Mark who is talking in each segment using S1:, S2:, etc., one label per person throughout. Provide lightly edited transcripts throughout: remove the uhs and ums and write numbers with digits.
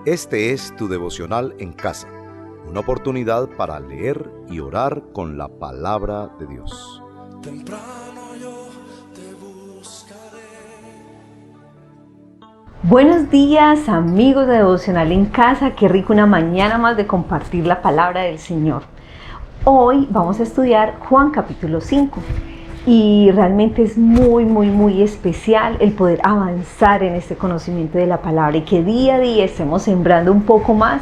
S1: Este es tu devocional en casa, una oportunidad para leer y orar con la palabra de Dios.
S2: Temprano yo te buscaré.
S3: Buenos días, amigos de Devocional en Casa. Qué rico una mañana más de compartir la palabra del Señor. Hoy vamos a estudiar Juan capítulo 5 y realmente es muy especial el poder avanzar en este conocimiento de la palabra y que día a día estemos sembrando un poco más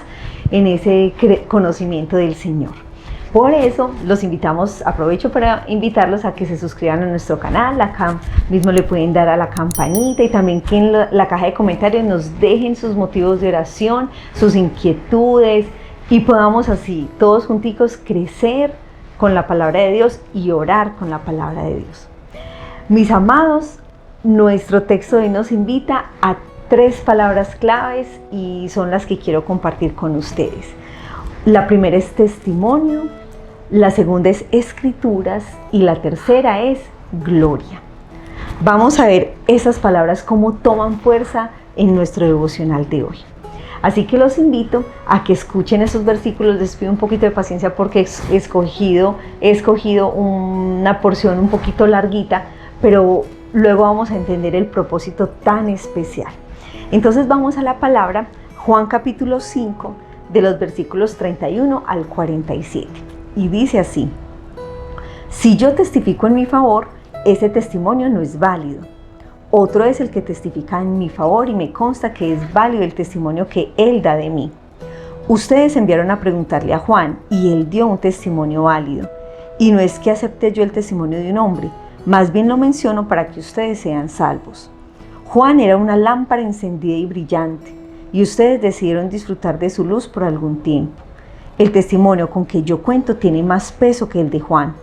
S3: en ese conocimiento del Señor. Por eso los invitamos, aprovecho para invitarlos a que se suscriban a nuestro canal. Acá mismo le pueden dar a la campanita y también que en la caja de comentarios nos dejen sus motivos de oración, sus inquietudes y podamos así todos junticos crecer con la palabra de Dios y orar con la palabra de Dios. Mis amados, nuestro texto de hoy nos invita a 3 palabras claves y son las que quiero compartir con ustedes. La primera es testimonio, la segunda es escrituras y la tercera es gloria. Vamos a ver esas palabras cómo toman fuerza en nuestro devocional de hoy. Así que los invito a que escuchen esos versículos. Les pido un poquito de paciencia porque he escogido una porción un poquito larguita, pero luego vamos a entender el propósito tan especial. Entonces vamos a la palabra, Juan capítulo 5, de los versículos 31 al 47. Y dice así: si yo testifico en mi favor, ese testimonio no es válido. Otro es el que testifica en mi favor y me consta que es válido el testimonio que él da de mí. Ustedes enviaron a preguntarle a Juan y él dio un testimonio válido. Y no es que acepte yo el testimonio de un hombre, más bien lo menciono para que ustedes sean salvos. Juan era una lámpara encendida y brillante, y ustedes decidieron disfrutar de su luz por algún tiempo. El testimonio con que yo cuento tiene más peso que el de Juan,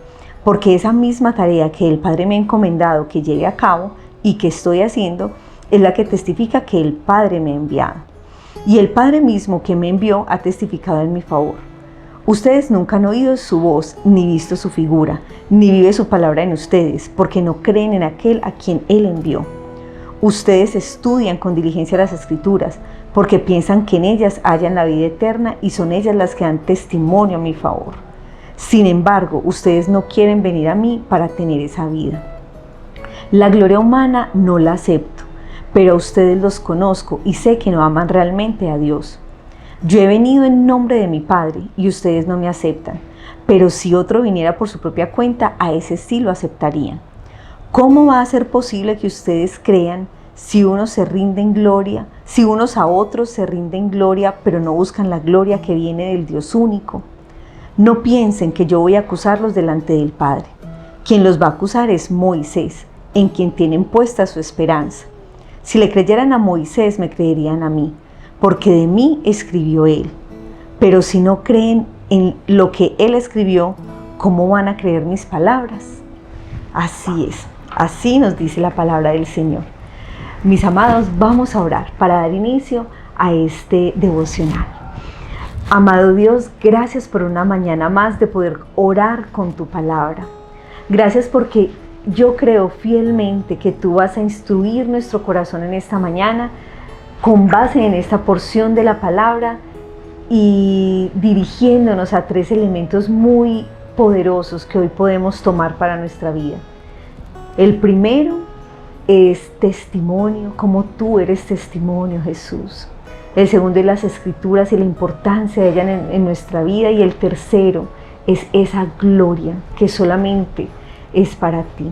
S3: porque esa misma tarea que el Padre me ha encomendado que lleve a cabo y que estoy haciendo es la que testifica que el Padre me ha enviado. Y el Padre mismo que me envió ha testificado en mi favor. Ustedes nunca han oído su voz, ni visto su figura, ni vive su palabra en ustedes, porque no creen en aquel a quien Él envió. Ustedes estudian con diligencia las Escrituras, porque piensan que en ellas hallan la vida eterna y son ellas las que dan testimonio a mi favor. Sin embargo, ustedes no quieren venir a mí para tener esa vida. La gloria humana no la acepto, pero a ustedes los conozco y sé que no aman realmente a Dios. Yo he venido en nombre de mi Padre y ustedes no me aceptan, pero si otro viniera por su propia cuenta, a ese sí lo aceptarían. ¿Cómo va a ser posible que ustedes crean si unos a otros se rinden gloria, pero no buscan la gloria que viene del Dios único? No piensen que yo voy a acusarlos delante del Padre. Quien los va a acusar es Moisés, en quien tienen puesta su esperanza. Si le creyeran a Moisés, me creerían a mí, porque de mí escribió él. Pero si no creen en lo que él escribió, ¿cómo van a creer mis palabras? Así es, así nos dice la palabra del Señor. Mis amados, vamos a orar para dar inicio a este devocional. Amado Dios, gracias por una mañana más de poder orar con tu palabra. Gracias porque yo creo fielmente que tú vas a instruir nuestro corazón en esta mañana con base en esta porción de la palabra y dirigiéndonos a 3 elementos muy poderosos que hoy podemos tomar para nuestra vida. El primero es testimonio, como tú eres testimonio, Jesús. El segundo es las Escrituras y la importancia de ellas en nuestra vida. Y el tercero es esa gloria que solamente es para ti.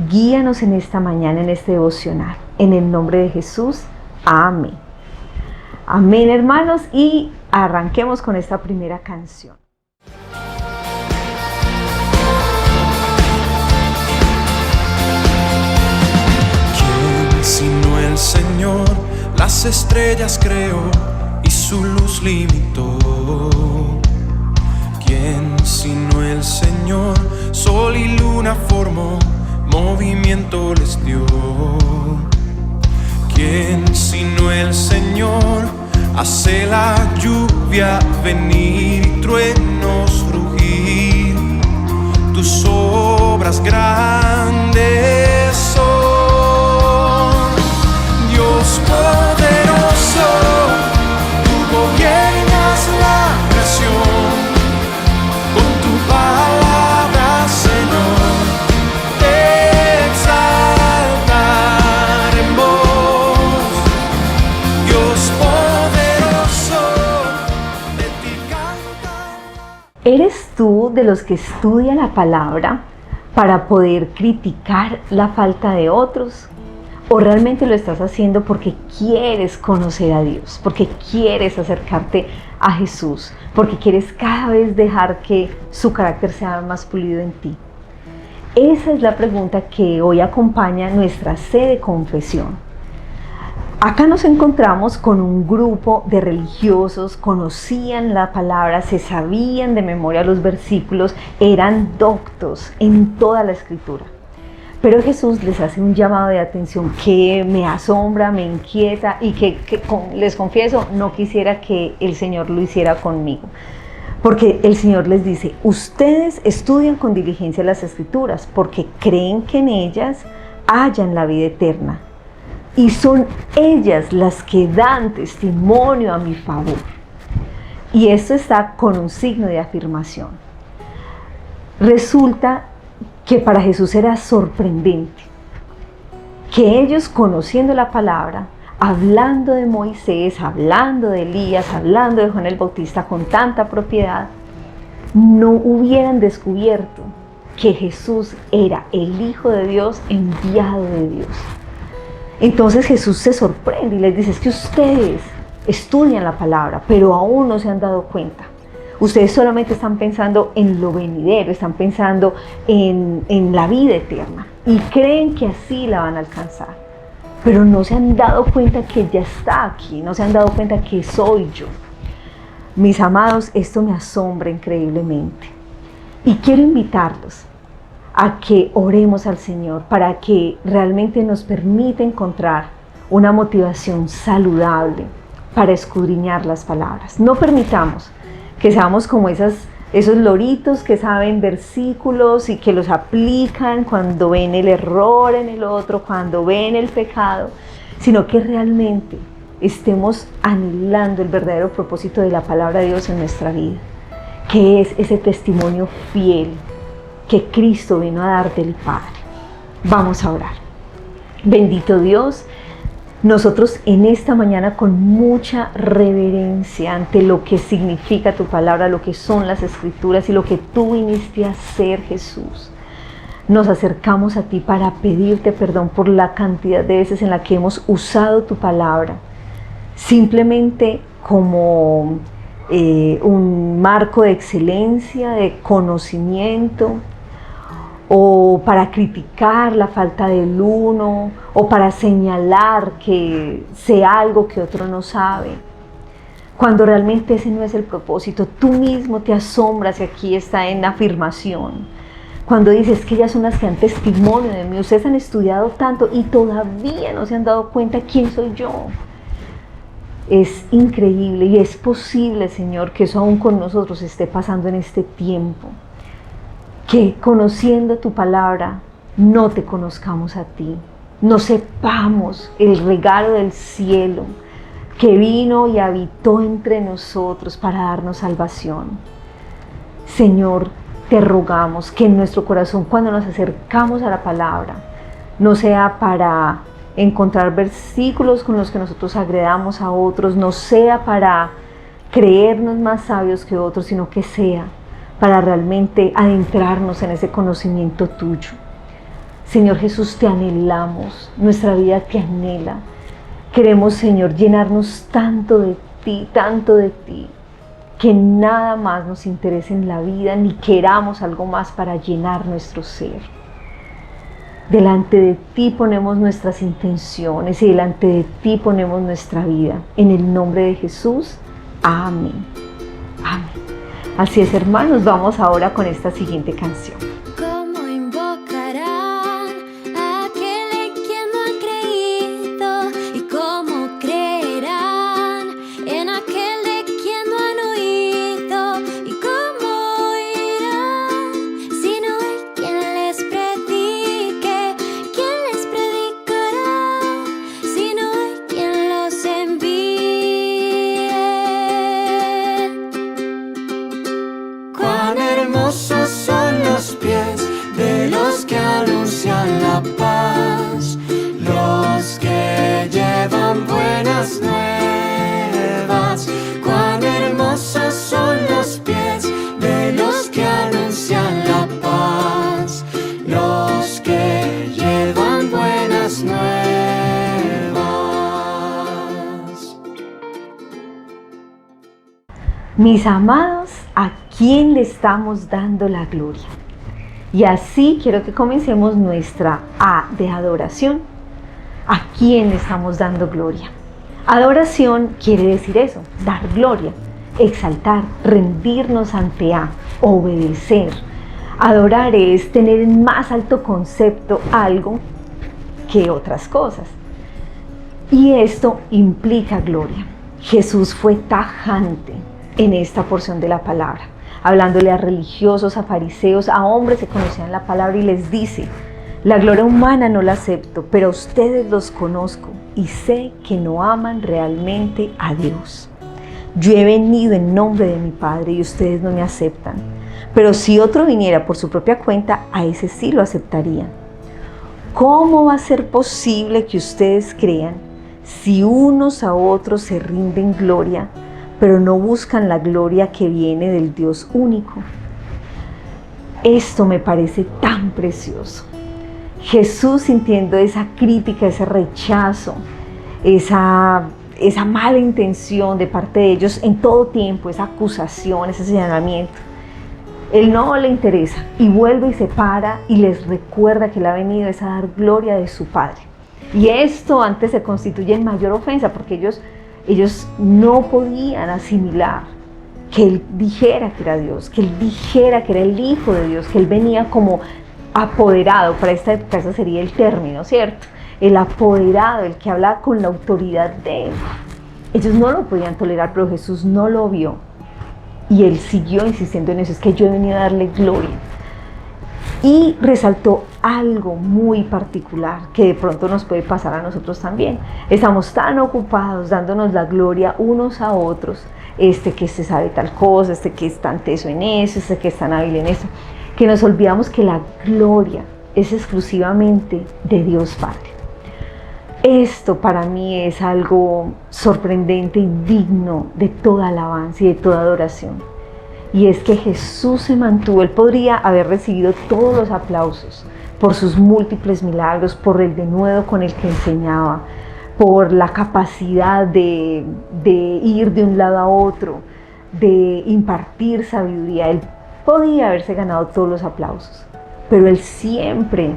S3: Guíanos en esta mañana, en este devocional. En el nombre de Jesús, amén. Amén, hermanos, y arranquemos con esta primera canción.
S2: ¿Quién sino el Señor? Las estrellas creó y su luz limitó. ¿Quién sino el Señor? Sol y luna formó, movimiento les dio. ¿Quién sino el Señor? Hace la lluvia venir y truenos rugir. Tus obras grandes son, Dios poderoso.
S3: ¿Eres tú de los que estudia la palabra para poder criticar la falta de otros? ¿O realmente lo estás haciendo porque quieres conocer a Dios, porque quieres acercarte a Jesús, porque quieres cada vez dejar que su carácter sea más pulido en ti? Esa es la pregunta que hoy acompaña nuestra sede de confesión. Acá nos encontramos con un grupo de religiosos, conocían la palabra, se sabían de memoria los versículos, eran doctos en toda la Escritura. Pero Jesús les hace un llamado de atención que me asombra, me inquieta y que les confieso, no quisiera que el Señor lo hiciera conmigo. Porque el Señor les dice, ustedes estudian con diligencia las Escrituras porque creen que en ellas hallan la vida eterna. Y son ellas las que dan testimonio a mi favor. Y esto está con un signo de afirmación. Resulta que para Jesús era sorprendente que ellos, conociendo la palabra, hablando de Moisés, hablando de Elías, hablando de Juan el Bautista con tanta propiedad, no hubieran descubierto que Jesús era el Hijo de Dios, enviado de Dios. Entonces Jesús se sorprende y les dice, es que ustedes estudian la palabra, pero aún no se han dado cuenta. Ustedes solamente están pensando en lo venidero, están pensando en la vida eterna y creen que así la van a alcanzar. Pero no se han dado cuenta que ya está aquí, no se han dado cuenta que soy yo. Mis amados, esto me asombra increíblemente. Y quiero invitarlos a que oremos al Señor para que realmente nos permita encontrar una motivación saludable para escudriñar las palabras. No permitamos que seamos como esos loritos que saben versículos y que los aplican cuando ven el error en el otro, cuando ven el pecado, sino que realmente estemos anhelando el verdadero propósito de la palabra de Dios en nuestra vida, que es ese testimonio fiel que Cristo vino a dar del Padre. Vamos a orar. Bendito Dios, nosotros en esta mañana con mucha reverencia ante lo que significa tu palabra, lo que son las Escrituras y lo que tú viniste a hacer, Jesús, nos acercamos a ti para pedirte perdón por la cantidad de veces en la que hemos usado tu palabra simplemente como un marco de excelencia, de conocimiento, o para criticar la falta del uno, o para señalar que sea algo que otro no sabe, cuando realmente ese no es el propósito. Tú mismo te asombras y aquí está en afirmación, cuando dices que ellas son las que dan testimonio de mí. Ustedes han estudiado tanto y todavía no se han dado cuenta quién soy yo. Es increíble y es posible, Señor, que eso aún con nosotros esté pasando en este tiempo. Que conociendo tu palabra no te conozcamos a ti, no sepamos el regalo del cielo que vino y habitó entre nosotros para darnos salvación. Señor, te rogamos que en nuestro corazón, cuando nos acercamos a la palabra, no sea para encontrar versículos con los que nosotros agredamos a otros, no sea para creernos más sabios que otros, sino que sea para realmente adentrarnos en ese conocimiento tuyo. Señor Jesús, te anhelamos, nuestra vida te anhela. Queremos, Señor, llenarnos tanto de ti, que nada más nos interese en la vida, ni queramos algo más para llenar nuestro ser. Delante de ti ponemos nuestras intenciones y delante de ti ponemos nuestra vida. En el nombre de Jesús, amén. Amén. Así es, hermanos, vamos ahora con esta siguiente canción.
S4: ¿Cómo invocarán a aquel en quien no han creído? ¿Y cómo creerán en aquel de quien no han oído? ¿Y cómo oirán si no hay quien les predique? ¿Quién les predicará si no hay quien los envíe?
S2: Cuán hermosos son los pies de los que anuncian la paz, los que llevan buenas nuevas. Cuán hermosos son los pies de los
S3: Mis amados, ¿a quién le estamos dando la gloria? Y así quiero que comencemos nuestra A de adoración. ¿A quién le estamos dando gloria? Adoración quiere decir eso, dar gloria, exaltar, rendirnos ante A, obedecer. Adorar es tener en más alto concepto algo que otras cosas. Y esto implica gloria. Jesús fue tajante en esta porción de la palabra, hablándole a religiosos, a fariseos, a hombres que conocían la palabra, y les dice: la gloria humana no la acepto, pero a ustedes los conozco y sé que no aman realmente a Dios. Yo he venido en nombre de mi Padre y ustedes no me aceptan, pero si otro viniera por su propia cuenta, a ese sí lo aceptarían. ¿Cómo va a ser posible que ustedes crean si unos a otros se rinden gloria, pero no buscan la gloria que viene del Dios único? Esto me parece tan precioso. Jesús, sintiendo esa crítica, ese rechazo, esa mala intención de parte de ellos en todo tiempo, esa acusación, ese señalamiento, Él no le interesa y vuelve y se para y les recuerda que Él ha venido es a dar gloria de su Padre. Y esto antes se constituye en mayor ofensa, porque ellos no podían asimilar que Él dijera que era Dios, que Él dijera que era el Hijo de Dios, que Él venía como apoderado. Para esta época ese sería el término, ¿cierto? El apoderado, el que habla con la autoridad de Él. Ellos no lo podían tolerar, pero Jesús no lo vio. Y Él siguió insistiendo en eso: es que yo he venido a darle gloria. Y resaltó algo muy particular que de pronto nos puede pasar a nosotros también. Estamos tan ocupados dándonos la gloria unos a otros, que se sabe tal cosa, que es tan teso en eso, que es tan hábil en eso, que nos olvidamos que la gloria es exclusivamente de Dios Padre. Esto para mí es algo sorprendente y digno de toda alabanza y de toda adoración. Y es que Jesús se mantuvo. Él podría haber recibido todos los aplausos por sus múltiples milagros, por el denuedo con el que enseñaba, por la capacidad de ir de un lado a otro, de impartir sabiduría. Él podía haberse ganado todos los aplausos, pero Él siempre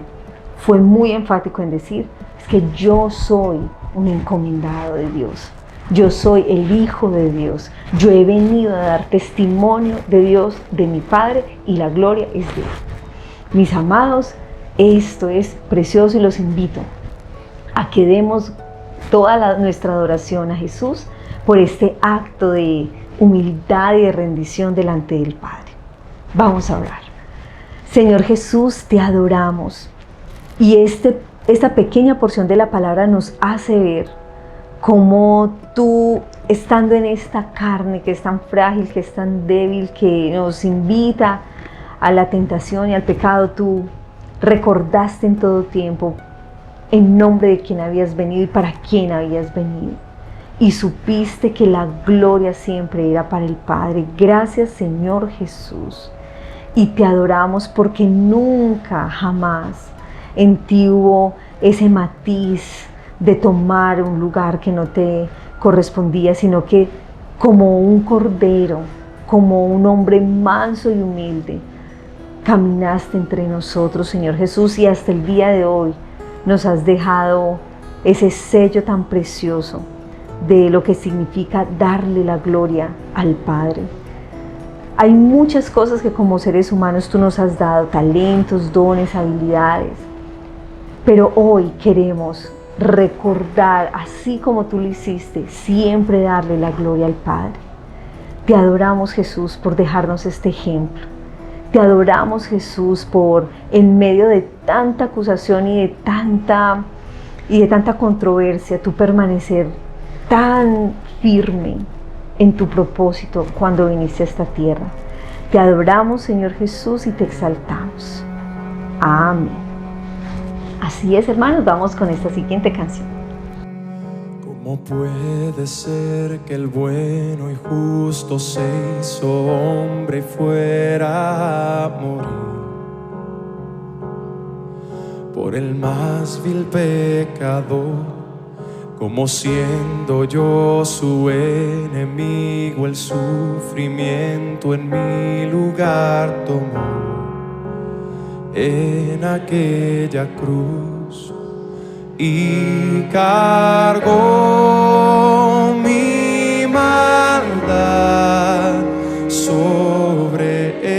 S3: fue muy enfático en decir: es que yo soy un encomendado de Dios. Yo soy el Hijo de Dios. Yo he venido a dar testimonio de Dios, de mi Padre, y la gloria es de Él. Mis amados, esto es precioso y los invito a que demos toda nuestra adoración a Jesús por este acto de humildad y de rendición delante del Padre. Vamos a orar. Señor Jesús, te adoramos. Y esta pequeña porción de la palabra nos hace ver cómo tú, estando en esta carne que es tan frágil, que es tan débil, que nos invita a la tentación y al pecado, tú recordaste en todo tiempo en nombre de quién habías venido y para quién habías venido. Y supiste que la gloria siempre era para el Padre. Gracias, Señor Jesús. Y te adoramos porque nunca, jamás en ti hubo ese matiz de tomar un lugar que no te correspondía, sino que como un cordero, como un hombre manso y humilde, caminaste entre nosotros, Señor Jesús, y hasta el día de hoy nos has dejado ese sello tan precioso de lo que significa darle la gloria al Padre. Hay muchas cosas que como seres humanos tú nos has dado, talentos, dones, habilidades, pero hoy queremos recordar, así como tú lo hiciste, siempre darle la gloria al Padre. Te adoramos, Jesús, por dejarnos este ejemplo. Te adoramos, Jesús, por en medio de tanta acusación y de tanta controversia, tú permanecer tan firme en tu propósito cuando viniste a esta tierra. Te adoramos, Señor Jesús, y te exaltamos. Amén. Así es, hermanos, vamos con esta siguiente canción.
S2: ¿Cómo puede ser que el bueno y justo se hizo hombre y fuera a morir por el más vil pecador? como siendo yo su enemigo, el sufrimiento en mi lugar tomó en aquella cruz y cargó mi maldad sobre él.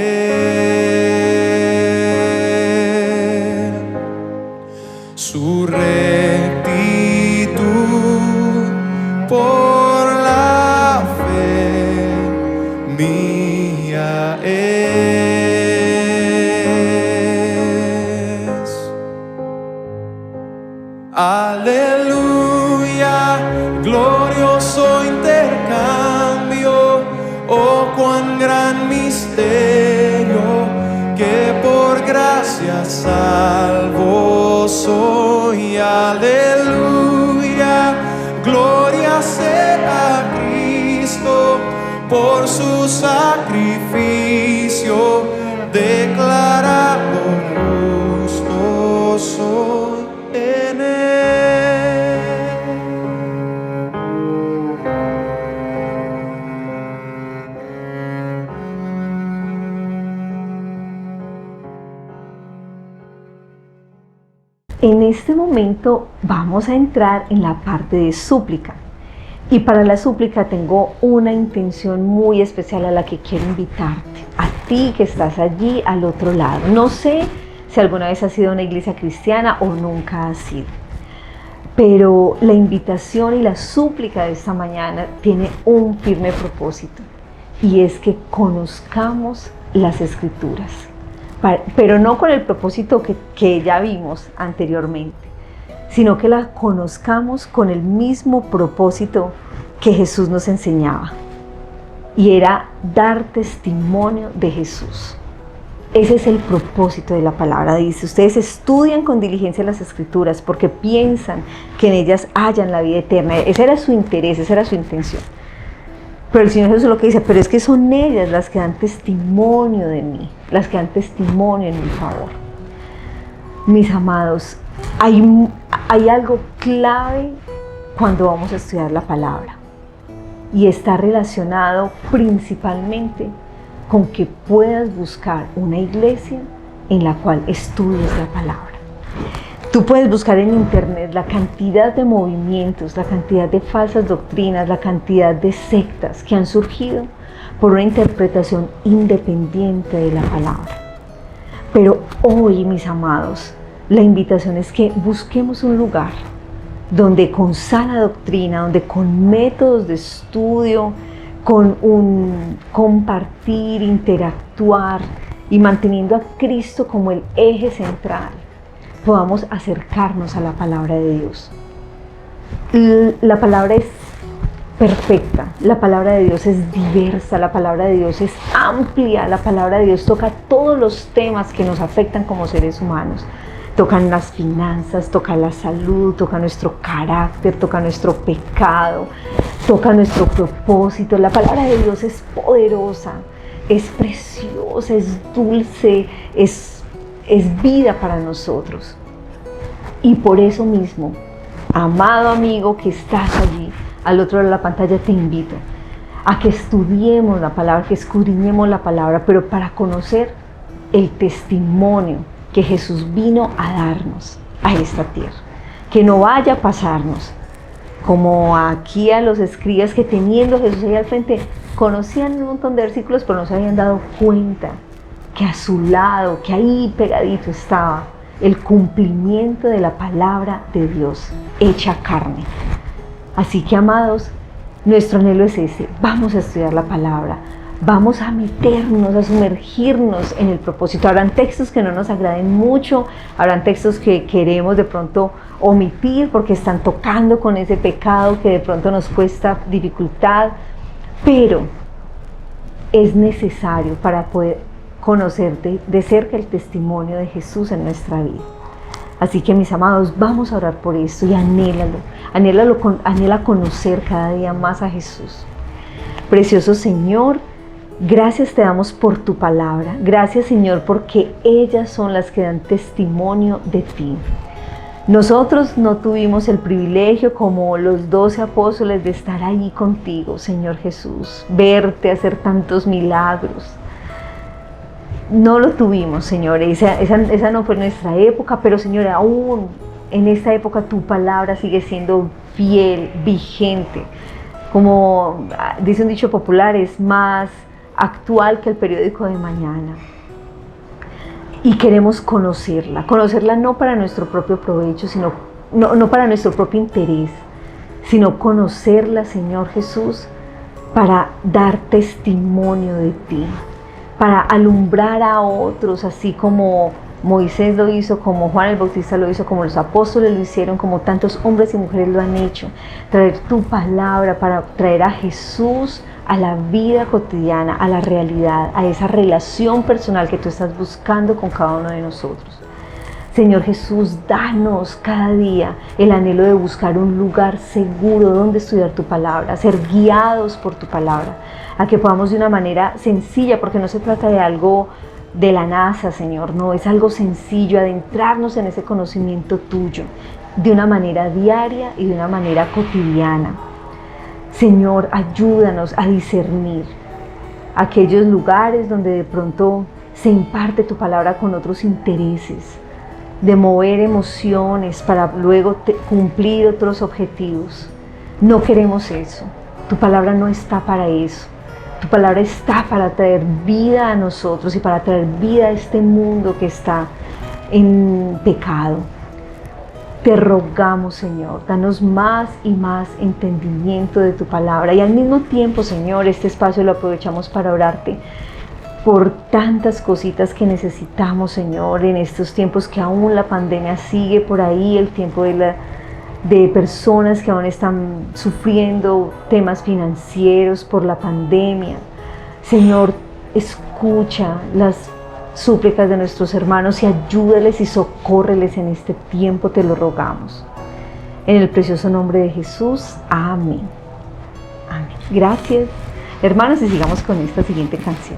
S2: Su rectitud por la fe mía es. Aleluya, glorioso intercambio, oh cuán gran misterio, que por gracia salvo soy. Aleluya, gloria sea a Cristo por su sacrificio, declarado justo soy en él.
S3: En este momento vamos a entrar en la parte de súplica. Y para la súplica tengo una intención muy especial a la que quiero invitarte. A ti que estás allí al otro lado. No sé si alguna vez has sido a una iglesia cristiana o nunca has sido. Pero la invitación y la súplica de esta mañana tiene un firme propósito. Y es que conozcamos las Escrituras. Pero no con el propósito que ya vimos anteriormente, sino que la conozcamos con el mismo propósito que Jesús nos enseñaba, y era dar testimonio de Jesús. Ese es el propósito de la palabra. Dice, ustedes estudian con diligencia las Escrituras porque piensan que en ellas hallan la vida eterna. Ese era su interés, esa era su intención. Pero el Señor Jesús lo que dice, pero es que son ellas las que dan testimonio de mí, las que dan testimonio en mi favor. Mis amados, hay algo clave cuando vamos a estudiar la palabra, y está relacionado principalmente con que puedas buscar una iglesia en la cual estudies la palabra. Tú puedes buscar en internet la cantidad de movimientos, la cantidad de falsas doctrinas, la cantidad de sectas que han surgido por una interpretación independiente de la palabra. Pero hoy, mis amados, la invitación es que busquemos un lugar donde con sana doctrina, donde con métodos de estudio, con un compartir, interactuar y manteniendo a Cristo como el eje central, podamos acercarnos a la palabra de Dios. La palabra es perfecta, la palabra de Dios es diversa, la palabra de Dios es amplia, la palabra de Dios toca todos los temas que nos afectan como seres humanos. Tocan las finanzas, toca la salud, toca nuestro carácter, toca nuestro pecado, toca nuestro propósito. La palabra de Dios es poderosa, es preciosa, es dulce, es vida para nosotros. Y por eso mismo, amado amigo que estás allí al otro lado de la pantalla, te invito a que estudiemos la palabra, que escudriñemos la palabra, pero para conocer el testimonio que Jesús vino a darnos a esta tierra. Que no vaya a pasarnos como aquí a los escribas que, teniendo a Jesús ahí al frente, conocían un montón de versículos, pero no se habían dado cuenta que a su lado, que ahí pegadito estaba el cumplimiento de la palabra de Dios hecha carne. Así que, amados, nuestro anhelo es ese. Vamos a estudiar la palabra, vamos a meternos, a sumergirnos en el propósito. Habrán textos que no nos agraden mucho, habrán textos que queremos de pronto omitir porque están tocando con ese pecado que de pronto nos cuesta dificultad, pero es necesario para poder conocerte de cerca el testimonio de Jesús en nuestra vida. Así que, mis amados, vamos a orar por esto y anhela conocer cada día más a Jesús. Precioso Señor, gracias te damos por tu palabra. Gracias, Señor, porque ellas son las que dan testimonio de ti. Nosotros no tuvimos el privilegio como los 12 apóstoles de estar ahí contigo, Señor Jesús, verte hacer tantos milagros. No lo tuvimos, Señor, esa no fue nuestra época, pero Señor, aún en esta época tu palabra sigue siendo fiel, vigente. Como dice un dicho popular, es más actual que el periódico de mañana. Y queremos conocerla no para nuestro propio provecho, sino no para nuestro propio interés, sino conocerla, Señor Jesús, para dar testimonio de ti, para alumbrar a otros, así como Moisés lo hizo, como Juan el Bautista lo hizo, como los apóstoles lo hicieron, como tantos hombres y mujeres lo han hecho. Traer tu palabra para traer a Jesús a la vida cotidiana, a la realidad, a esa relación personal que tú estás buscando con cada uno de nosotros. Señor Jesús, danos cada día el anhelo de buscar un lugar seguro donde estudiar tu palabra, ser guiados por tu palabra, a que podamos de una manera sencilla, porque no se trata de algo de la NASA, Señor, no, es algo sencillo, adentrarnos en ese conocimiento tuyo, de una manera diaria y de una manera cotidiana. Señor, ayúdanos a discernir aquellos lugares donde de pronto se imparte tu palabra con otros intereses, de mover emociones para luego cumplir otros objetivos. No queremos eso. Tu palabra no está para eso. Tu palabra está para traer vida a nosotros y para traer vida a este mundo que está en pecado. Te rogamos, Señor, danos más y más entendimiento de tu palabra. Y al mismo tiempo, Señor, este espacio lo aprovechamos para orarte por tantas cositas que necesitamos, Señor, en estos tiempos que aún la pandemia sigue por ahí, el tiempo de personas que aún están sufriendo temas financieros por la pandemia. Señor, escucha las súplicas de nuestros hermanos y ayúdales y socórreles en este tiempo, te lo rogamos. En el precioso nombre de Jesús, amén. Amén. Gracias, hermanos, y sigamos con esta siguiente canción.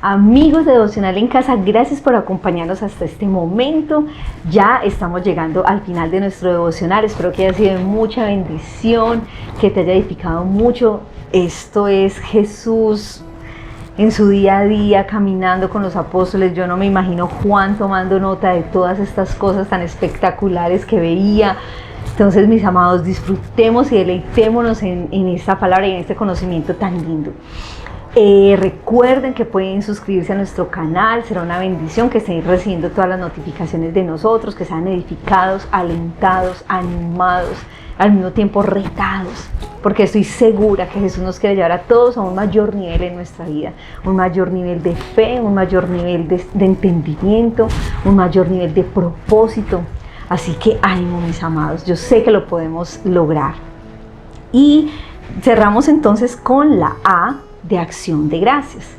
S3: Amigos de Devocional en Casa, gracias por acompañarnos hasta este momento. Ya estamos llegando al final de nuestro devocional. Espero que haya sido de mucha bendición, que te haya edificado mucho. Esto es Jesús en su día a día, caminando con los apóstoles. Yo no me imagino Juan tomando nota de todas estas cosas tan espectaculares que veía. Entonces, mis amados, disfrutemos y deleitémonos en esta palabra y en este conocimiento tan lindo. Recuerden que pueden suscribirse a nuestro canal, será una bendición que estén recibiendo todas las notificaciones de nosotros, que sean edificados, alentados, animados, al mismo tiempo retados, porque estoy segura que Jesús nos quiere llevar a todos a un mayor nivel en nuestra vida, un mayor nivel de fe, un mayor nivel de entendimiento, un mayor nivel de propósito. Así que ánimo, mis amados, yo sé que lo podemos lograr. Y cerramos entonces con la A de acción de gracias.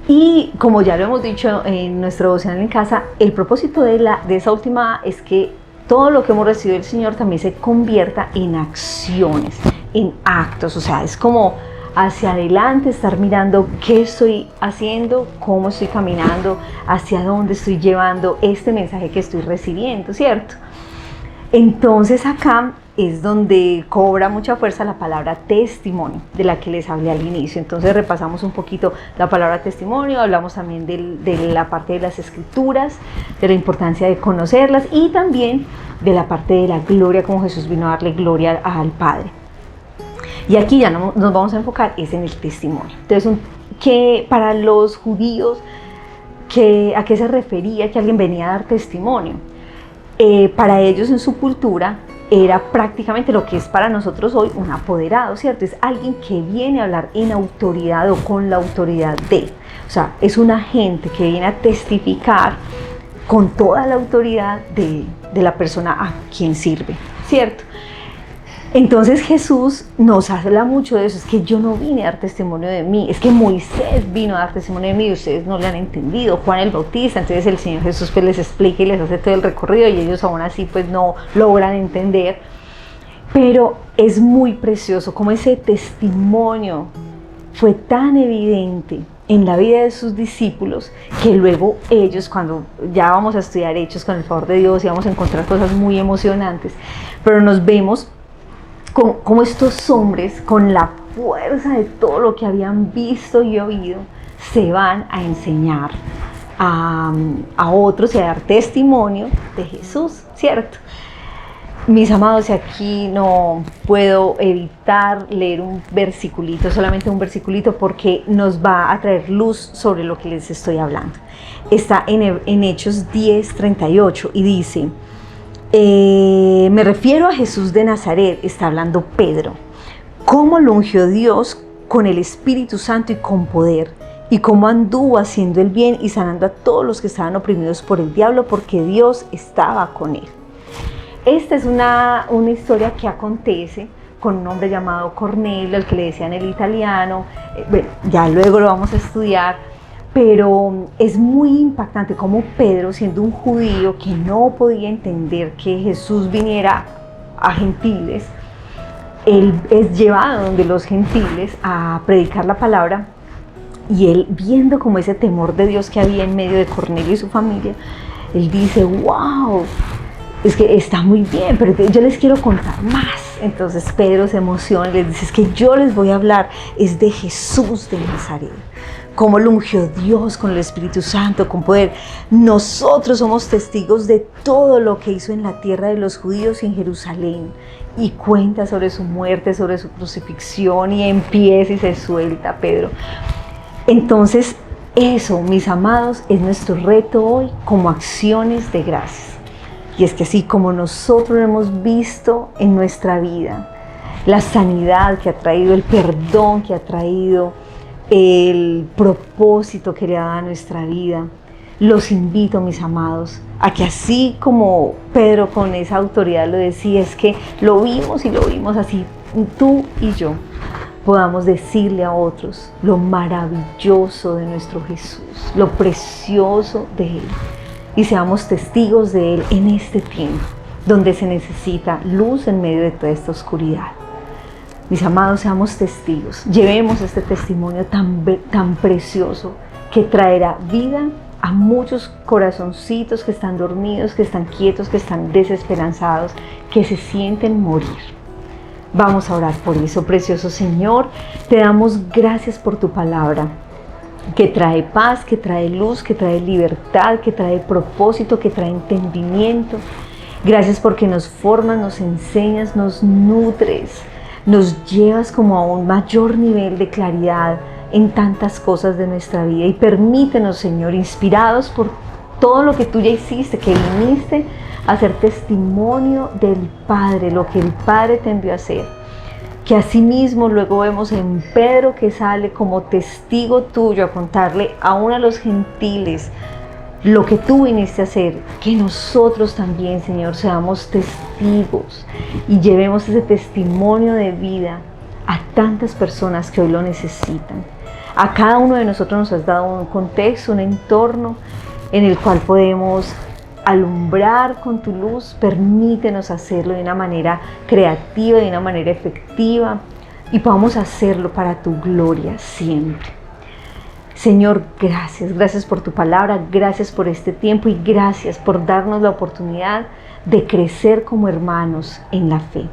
S3: Y como ya lo hemos dicho en nuestro devocional en casa, el propósito de esa última es que todo lo que hemos recibido del Señor también se convierta en acciones, en actos. O sea, es como hacia adelante, estar mirando qué estoy haciendo, cómo estoy caminando, hacia dónde estoy llevando este mensaje que estoy recibiendo, ¿cierto? Entonces acá es donde cobra mucha fuerza la palabra testimonio, de la que les hablé al inicio. Entonces repasamos un poquito la palabra testimonio, hablamos también de la parte de las escrituras, de la importancia de conocerlas y también de la parte de la gloria, como Jesús vino a darle gloria al Padre. Y aquí ya nos vamos a enfocar es en el testimonio. Entonces, que para los judíos, ¿a qué se refería que alguien venía a dar testimonio? Para ellos en su cultura era prácticamente lo que es para nosotros hoy un apoderado, ¿cierto? Es alguien que viene a hablar en autoridad o con la autoridad de. O sea, es un agente que viene a testificar con toda la autoridad de la persona a quien sirve, ¿cierto? Entonces Jesús nos habla mucho de eso, es que yo no vine a dar testimonio de mí, es que Moisés vino a dar testimonio de mí y ustedes no le han entendido, Juan el Bautista. Entonces el Señor Jesús pues les explica y les hace todo el recorrido y ellos aún así pues no logran entender. Pero es muy precioso como ese testimonio fue tan evidente en la vida de sus discípulos que luego ellos, cuando ya vamos a estudiar Hechos con el favor de Dios y vamos a encontrar cosas muy emocionantes, pero nos vemos como estos hombres, con la fuerza de todo lo que habían visto y oído, se van a enseñar a otros y a dar testimonio de Jesús, ¿cierto? Mis amados, aquí no puedo evitar leer un versiculito, solamente un versiculito, porque nos va a traer luz sobre lo que les estoy hablando. Está en Hechos 10:38 y dice: me refiero a Jesús de Nazaret, está hablando Pedro, cómo lo ungió Dios con el Espíritu Santo y con poder, y cómo anduvo haciendo el bien y sanando a todos los que estaban oprimidos por el diablo, porque Dios estaba con él. Esta es una historia que acontece con un hombre llamado Cornelio, al que le decían el italiano. Bueno, ya luego lo vamos a estudiar. Pero es muy impactante cómo Pedro, siendo un judío que no podía entender que Jesús viniera a gentiles, él es llevado donde los gentiles a predicar la palabra, y él, viendo como ese temor de Dios que había en medio de Cornelio y su familia, él dice: wow, es que está muy bien, pero yo les quiero contar más. Entonces Pedro se emociona y les dice: es que yo les voy a hablar es de Jesús de Nazaret, cómo lo ungió Dios con el Espíritu Santo, con poder. Nosotros somos testigos de todo lo que hizo en la tierra de los judíos y en Jerusalén. Y cuenta sobre su muerte, sobre su crucifixión, y empieza y se suelta Pedro. Entonces eso, mis amados, es nuestro reto hoy como acciones de gracias. Y es que así como nosotros hemos visto en nuestra vida la sanidad que ha traído, el perdón que ha traído, el propósito que le da a nuestra vida, los invito, mis amados, a que así como Pedro con esa autoridad lo decía, es que lo vimos y lo vimos así, tú y yo, podamos decirle a otros lo maravilloso de nuestro Jesús, lo precioso de Él, y seamos testigos de Él en este tiempo, donde se necesita luz en medio de toda esta oscuridad. Mis amados, seamos testigos, llevemos este testimonio tan precioso que traerá vida a muchos corazoncitos que están dormidos, que están quietos, que están desesperanzados, que se sienten morir. Vamos a orar por eso. Precioso Señor, te damos gracias por tu palabra, que trae paz, que trae luz, que trae libertad, que trae propósito, que trae entendimiento. Gracias porque nos formas, nos enseñas, nos nutres, nos llevas como a un mayor nivel de claridad en tantas cosas de nuestra vida. Y permítenos, Señor, inspirados por todo lo que tú ya hiciste, que viniste a hacer testimonio del Padre, lo que el Padre te envió a hacer, que asimismo luego vemos en Pedro que sale como testigo tuyo a contarle aún a los gentiles lo que tú viniste a hacer, que nosotros también, Señor, seamos testigos y llevemos ese testimonio de vida a tantas personas que hoy lo necesitan. A cada uno de nosotros nos has dado un contexto, un entorno en el cual podemos alumbrar con tu luz. Permítenos hacerlo de una manera creativa, de una manera efectiva, y podamos hacerlo para tu gloria siempre. Señor, gracias por tu palabra, gracias por este tiempo y gracias por darnos la oportunidad de crecer como hermanos en la fe.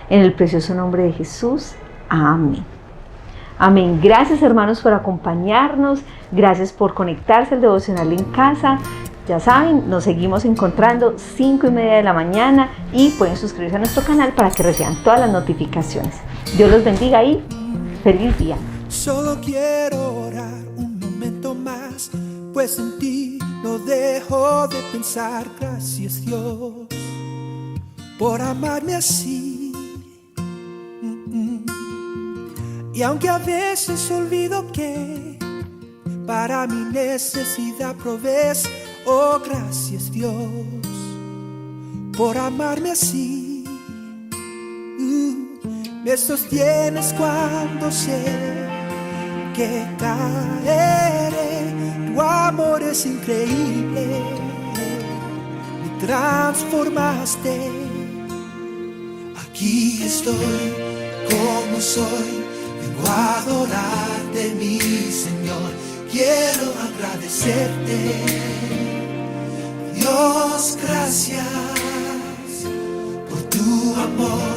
S3: En el precioso nombre de Jesús. Amén. Amén. Gracias, hermanos, por acompañarnos. Gracias por conectarse al devocional en casa. Ya saben, nos seguimos encontrando 5:30 de la mañana y pueden suscribirse a nuestro canal para que reciban todas las notificaciones. Dios los bendiga y feliz día.
S5: Solo quiero orar un momento más, pues en ti no dejo de pensar. Gracias, Dios, por amarme así. Y aunque a veces olvido que para mi necesidad provees, oh, gracias, Dios, por amarme así. Me sostienes cuando sé que caeré. Tu amor es increíble, me transformaste. Aquí estoy como soy, vengo a adorarte, mi Señor. Quiero agradecerte, Dios, gracias por tu amor,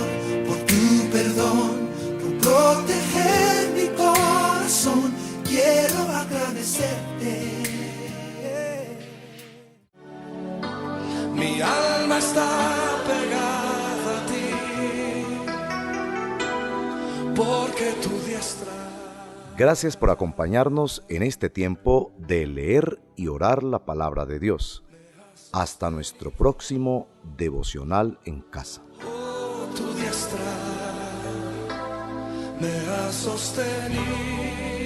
S5: por tu perdón, por proteger mi corazón. Quiero agradecerte. Mi alma está pegada a ti, porque tu diestra.
S1: Gracias por acompañarnos en este tiempo de leer y orar la palabra de Dios. Hasta nuestro próximo devocional en casa.
S5: Tu diestra me ha sostenido.